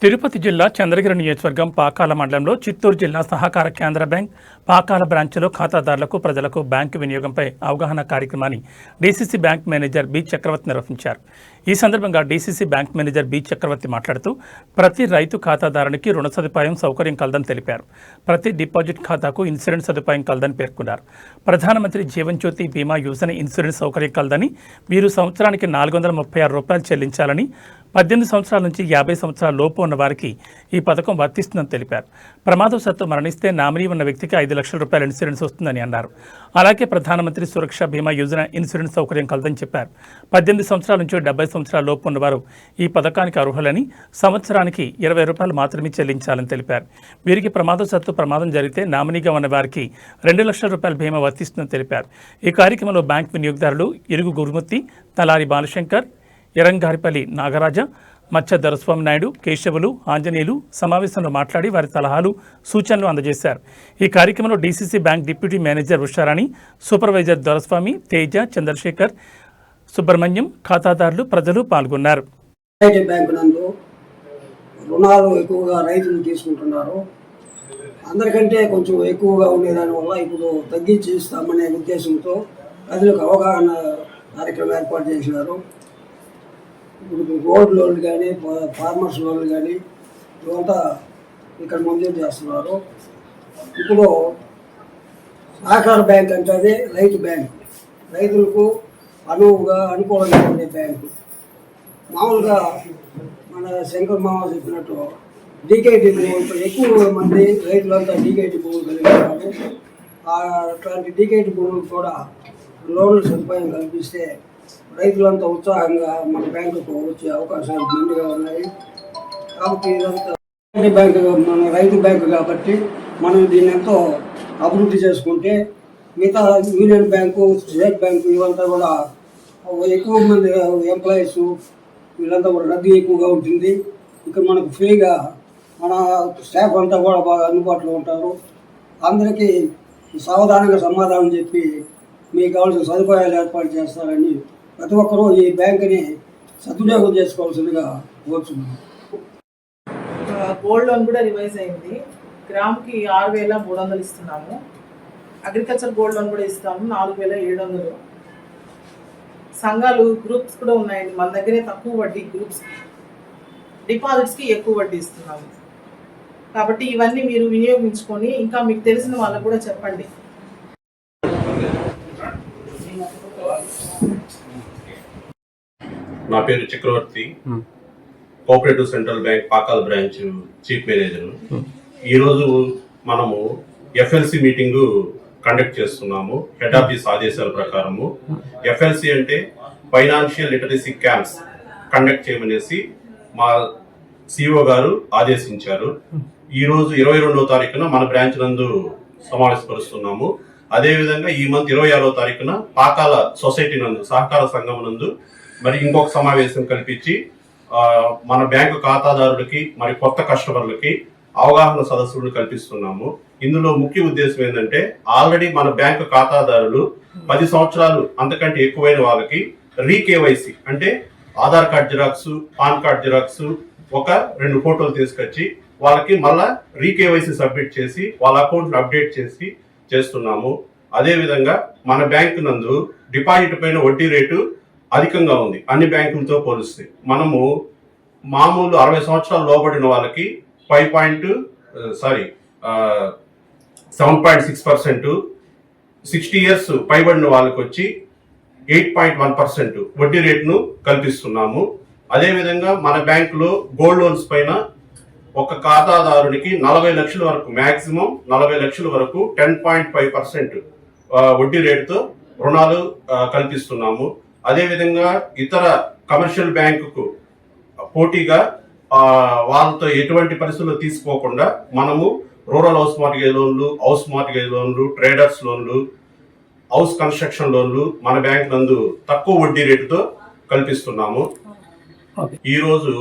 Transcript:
తిరుపతి జిల్లా చంద్రగిరి నియోజకవర్గం పాకాల మండలంలో చిత్తూరు జిల్లా సహకార కేంద్ర బ్యాంక్ పాకాల బ్రాంచ్లో ఖాతాదారులకు ప్రజలకు బ్యాంకు వినియోగంపై అవగాహన కార్యక్రమాన్ని డీసీసీ బ్యాంక్ మేనేజర్ బి చక్రవర్తి నిర్వహించారు. ఈ సందర్భంగా డీసీసీ బ్యాంక్ మేనేజర్ బి చక్రవర్తి మాట్లాడుతూ ప్రతి రైతు ఖాతాదారునికి రుణ సదుపాయం సౌకర్యం కలదని తెలిపారు. ప్రతి డిపాజిట్ ఖాతాకు ఇన్సూరెన్స్ సదుపాయం కలదని పేర్కొన్నారు. ప్రధానమంత్రి జీవన్ జ్యోతి బీమా యోజన ఇన్సూరెన్స్ సౌకర్యం కలదని, వీరు సంవత్సరానికి 436 రూపాయలు చెల్లించాలని, 18 సంవత్సరాల నుంచి 50 సంవత్సరాల లోపు ఉన్న వారికి ఈ పథకం వర్తిస్తుందని తెలిపారు. ప్రమాదవశాత్తు మరణిస్తే నామినీ ఉన్న వ్యక్తికి 5 లక్షల రూపాయల ఇన్సూరెన్స్ వస్తుందని అన్నారు. అలాగే ప్రధానమంత్రి సురక్ష బీమా యోజన ఇన్సూరెన్స్ సౌకర్యం కలదని చెప్పారు. 18 సంవత్సరాల నుంచి 70 సంవత్సరాల లోపు ఉన్నవారు ఈ పథకానికి అర్హులని, సంవత్సరానికి 20 రూపాయలు మాత్రమే చెల్లించాలని తెలిపారు. వీరికి ప్రమాదవశాత్తు ప్రమాదం జరిగితే నామినీగా ఉన్న వారికి 2 లక్షల రూపాయల బీమా వర్తిస్తుందని తెలిపారు. ఈ కార్యక్రమంలో బ్యాంక్ వినియోగదారులు ఇరుగు గురుమూర్తి, తలారి బాలశంకర్, ఎరంగారిపల్లి నాగరాజ, మచ్చ దొరస్వామి నాయుడు, కేశవులు, ఆంజనేయులు సమావేశంలో మాట్లాడి వారి సలహాలు, సూచనలు అందజేశారు. ఈ కార్యక్రమంలో DCC bank deputy manager Usharani, supervisor Doraswamy, Teja, Chandrasekhar, Subrahmanyam, ఖాతాదారులు, ప్రజలు పాల్గొన్నారు. బ్యాంకు నందు రుణాలు ఎక్కువగా రైతులు తీసుకుంటున్నారు. అందరికంటే కొంచెం ఎక్కువగా ఉండేదానివల్ల ఇప్పుడు తగ్గించి ఇస్తామనే ఉద్దేశంతో ప్రజలకు అవగాహన కార్యక్రమం ఏర్పాటు చేసినారు. ఇప్పుడు గోల్డ్ లోన్లు కానీ, ఫార్మర్స్ లోన్లు కానీ ఇవంతా ఇక్కడ మంజూరు చేస్తున్నారు. ఇప్పుడు సహకార బ్యాంక్ అంటే అది రైతు బ్యాంక్, రైతులకు అనుకూలంగా ఉండే బ్యాంకు. మామూలుగా మన శంకర్ మామ చెప్పినట్టు డీకేటీ భూములు ఎక్కువ మంది రైతులంతా డీకేటీ భూములు కలిగి ఉన్నారు. అట్లాంటి డీకేటీ భూములకు కూడా లోన్ల సదుపాయం కల్పిస్తే రైతులంతా ఉత్సాహంగా మన బ్యాంకుకు వచ్చే అవకాశాలు మెండుగా ఉన్నాయి. కాబట్టి ఇదంతా బ్యాంకు, మన రైతు బ్యాంకు కాబట్టి మనం దీన్ని ఎంతో అభివృద్ధి చేసుకుంటే మిగతా యూనియన్ బ్యాంకు, స్టేట్ బ్యాంకు ఇవంతా కూడా ఎక్కువ మంది ఎంప్లాయీస్ వీళ్ళంతా కూడా రద్దీ ఎక్కువగా ఉంటుంది. ఇక్కడ మనకు ఫ్రీగా మన స్టాఫ్ అంతా కూడా బాగా అందుబాటులో ఉంటారు. అందరికీ సావధానంగా సమాధానం చెప్పి మీకు కావాల్సిన సదుపాయాలు ఏర్పాటు చేస్తారని ప్రతి ఒక్కరూ ఈ బ్యాంకుని సద్వినియోగం చేసుకోవాల్సిందిగా కోరుతున్నాను. గోల్డ్ లోన్ కూడా రివైజ్ అయింది. గ్రామ్కి 6,300 ఇస్తున్నాము. అగ్రికల్చర్ గోల్డ్ లోన్ కూడా ఇస్తాము 4,700. సంఘాలు గ్రూప్స్ కూడా ఉన్నాయండి మన దగ్గరే. తక్కువ వడ్డీ గ్రూప్స్, డిపాజిట్స్కి ఎక్కువ వడ్డీ ఇస్తున్నాము. కాబట్టి ఇవన్నీ మీరు వినియోగించుకొని ఇంకా మీకు తెలిసిన వాళ్ళకు కూడా చెప్పండి. నా పేరు Chakravarthi, cooperative central bank Pakala branch chief manager. ఈరోజు మనము ఎఫ్ఎల్సి మీటింగు కండక్ట్ చేస్తున్నాము హెడ్ ఆఫీస్ ఆదేశాల ప్రకారము. ఎఫ్ఎల్సి అంటే ఫైనాన్షియల్ లిటరసీ క్యాంప్స్ కండక్ట్ చేయమనేసి మా సిఇఓ గారు ఆదేశించారు. ఈరోజు 22వ తారీఖున మన బ్రాంచ్ నందు సమావేశపరుస్తున్నాము. అదేవిధంగా ఈ మంత్ 26వ తారీఖున పాకాల సొసైటీ నందు, సహకార సంఘం నందు మరి ఇంకొక సమావేశం కల్పించి మన బ్యాంకు ఖాతాదారులకి మరి కొత్త కస్టమర్లకి అవగాహన సదస్సులు కల్పిస్తున్నాము. ఇందులో ముఖ్య ఉద్దేశం ఏంటంటే ఆల్రెడీ మన బ్యాంకు ఖాతాదారులు 10 సంవత్సరాలు అంతకంటే ఎక్కువైన వాళ్ళకి రీకేవైసీ అంటే Aadhaar card xerox, pan card xerox, ఒక 2 ఫోటోలు తీసుకొచ్చి వాళ్ళకి మళ్ళా రీకేవైసీ సబ్మిట్ చేసి వాళ్ళ అకౌంట్ అప్డేట్ చేసి చేస్తున్నాము. అదేవిధంగా మన బ్యాంకు నందు డిపాజిట్ పైన వడ్డీ రేటు అధికంగా ఉంది అన్ని బ్యాంకులతో పోలిస్తే. మనము మామూలు 60 సంవత్సరాలు లోబడిన వాళ్ళకి 7.6%, 60 ఇయర్స్ పైబడిన వాళ్ళకి వచ్చి 8.1% వడ్డీ రేటును కల్పిస్తున్నాము. అదేవిధంగా మన బ్యాంకులో గోల్డ్ లోన్స్ పైన ఒక ఖాతాదారునికి 40 లక్షల వరకు, మ్యాక్సిమం 40 లక్షల వరకు 10.5% వడ్డీ రేటుతో రుణాలు కల్పిస్తున్నాము. అదేవిధంగా ఇతర కమర్షియల్ బ్యాంకుకు పోటీగా వాళ్ళతో ఎటువంటి పరిస్థితుల్లో తీసుకోకుండా మనము రూరల్ హౌస్ మార్ట్గేజ్ లోన్లు, హౌస్ మార్ట్గేజ్ లోన్లు, ట్రేడర్స్ లోన్లు, హౌస్ కన్స్ట్రక్షన్ లోన్లు మన బ్యాంక్ నందు తక్కువ వడ్డీ రేటుతో కల్పిస్తున్నాము. ఈరోజు